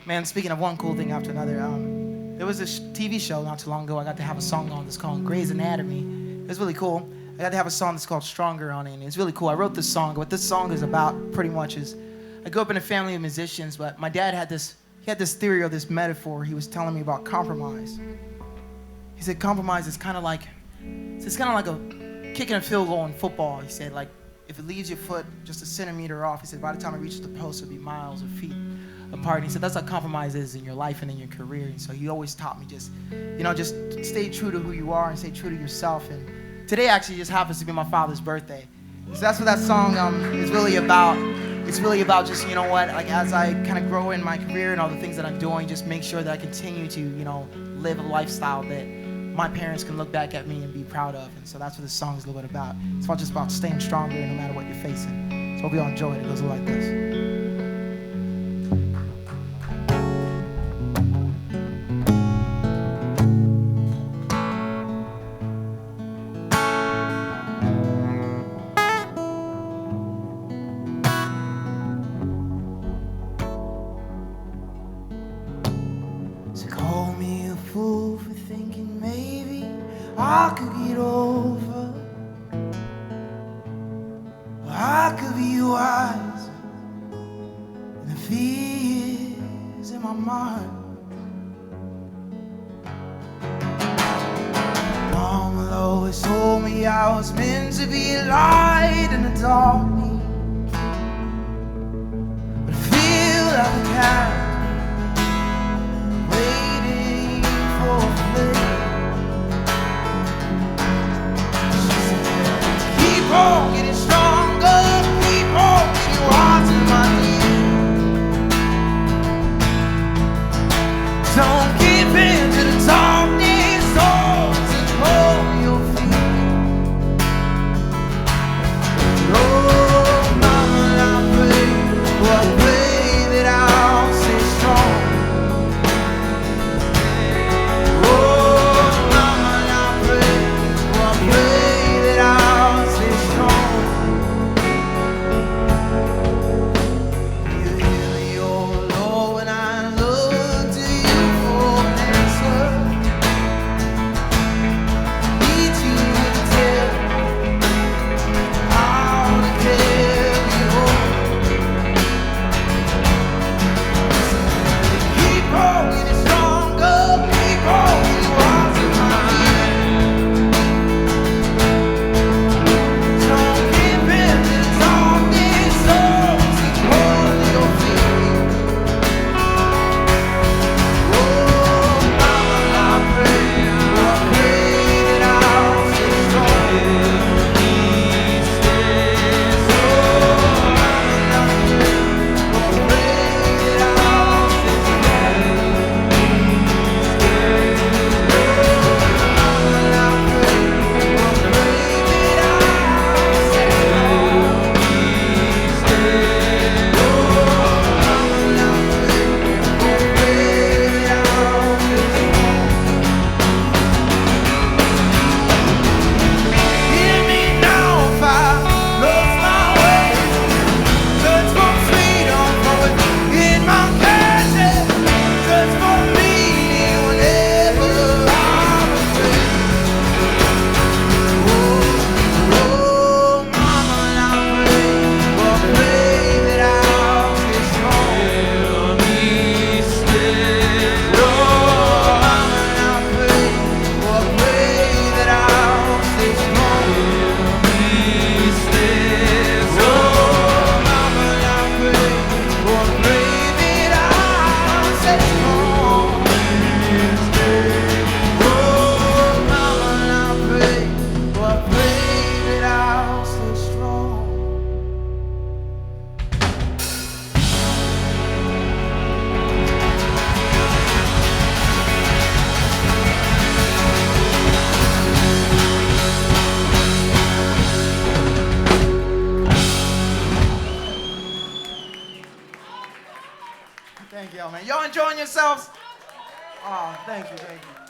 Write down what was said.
Man, speaking of one cool thing after another, there was this TV show not too long ago I got to have a song on that's called Grey's Anatomy. It was really cool. I got to have a song that's called Stronger on it, and it's really cool. I wrote this song. What this song is about pretty much is, I grew up in a family of musicians, but my dad had this theory or this metaphor. He was telling me about compromise. He said compromise is kind of like a kicking a field goal in football. He said, like, if it leaves your foot just a centimeter off, he said by the time it reaches the post, it'll be miles or feet apart. And he said that's how compromise is in your life and in your career. And so he always taught me just stay true to who you are and stay true to yourself. And today actually just happens to be my father's birthday. So that's what that song is really about. It's really about just, you know what, like as I kind of grow in my career and all the things that I'm doing, just make sure that I continue to, live a lifestyle that my parents can look back at me and be proud of. And so that's what this song is a little bit about. It's all just about staying stronger no matter what you're facing. So hope you all enjoy it. It goes like this. So call me a fool for thinking maybe I could get over, or I could be wise in the fears in my mind. Mama always told me I was meant to be a light in the darkness, but I feel like a cat getting stronger, keep on getting wise in my knees. Don't give in to the darkness, don't hold your feet. Oh, mama, I pray that I'll stay strong. Oh, mama, I pray that I'll stay strong. You hear me, oh Lord, when I look to you for an answer. Need you to tell how to carry on. Keep on getting stronger, keep on getting wise in my ear. Don't give in to the darkness, don't keep holding your feet. Oh, mama, I pray that I'll stay strong. Oh, mama, I pray that I'll stay strong. Hear me now if I lost my way. Search for freedom in my passion. Search for meaning whenever I'm afraid. Oh, mama, I pray that I'll stay strong. Oh, mama, I pray that I'll stay strong. Oh, mama, I pray that I'll stay strong. Oh, mama, I pray that I'll stay strong. Thank y'all, man. Y'all enjoying yourselves? Oh, thank you, thank you.